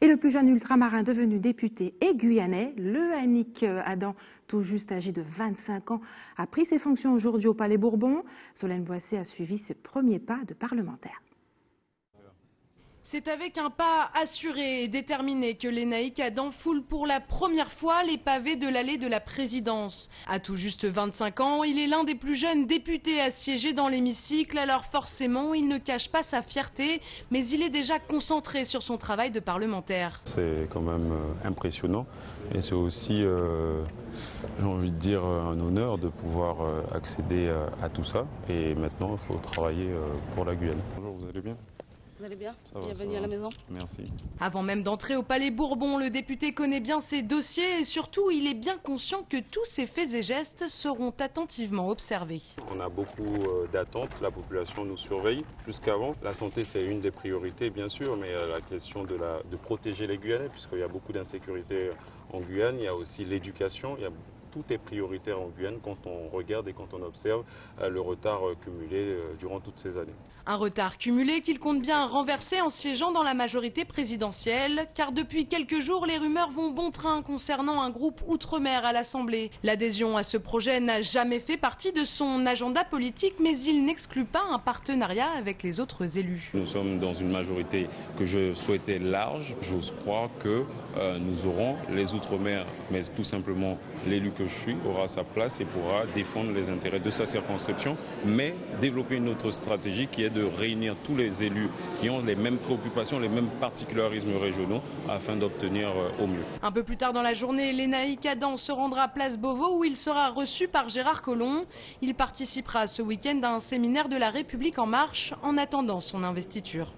Et le plus jeune ultramarin devenu député est guyanais. Le Annick Adam, tout juste âgé de 25 ans, a pris ses fonctions aujourd'hui au Palais Bourbon. Solène Boissé a suivi ses premiers pas de parlementaire. C'est avec un pas assuré et déterminé que l'Annick Adam foule pour la première fois les pavés de l'allée de la présidence. À tout juste 25 ans, il est l'un des plus jeunes députés à siéger dans l'hémicycle, alors forcément il ne cache pas sa fierté, mais il est déjà concentré sur son travail de parlementaire. C'est quand même impressionnant et c'est aussi, j'ai envie de dire, un honneur de pouvoir accéder à tout ça. Et maintenant, il faut travailler pour la Guyane. Bonjour, vous allez bien ? Vous allez bien? Bienvenue à la maison. Merci. Avant même d'entrer au Palais Bourbon, le député connaît bien ses dossiers et surtout, il est bien conscient que tous ses faits et gestes seront attentivement observés. On a beaucoup d'attentes, la population nous surveille plus qu'avant. La santé, c'est une des priorités, bien sûr, mais la question de protéger les Guyanais, puisqu'il y a beaucoup d'insécurité en Guyane, il y a aussi l'éducation, tout est prioritaire en Guyane quand on regarde et quand on observe le retard cumulé durant toutes ces années. Un retard cumulé qu'il compte bien renverser en siégeant dans la majorité présidentielle, car depuis quelques jours, les rumeurs vont bon train concernant un groupe outre-mer à l'Assemblée. L'adhésion à ce projet n'a jamais fait partie de son agenda politique, mais il n'exclut pas un partenariat avec les autres élus. Nous sommes dans une majorité que je souhaitais large. J'ose croire que nous aurons les outre-mer, mais tout simplement l'élu que je suis aura sa place et pourra défendre les intérêts de sa circonscription, mais développer une autre stratégie qui est de réunir tous les élus qui ont les mêmes préoccupations, les mêmes particularismes régionaux afin d'obtenir au mieux. Un peu plus tard dans la journée, l'Annick Adam se rendra à Place Beauvau où il sera reçu par Gérard Collomb. Il participera ce week-end à un séminaire de la République en marche en attendant son investiture.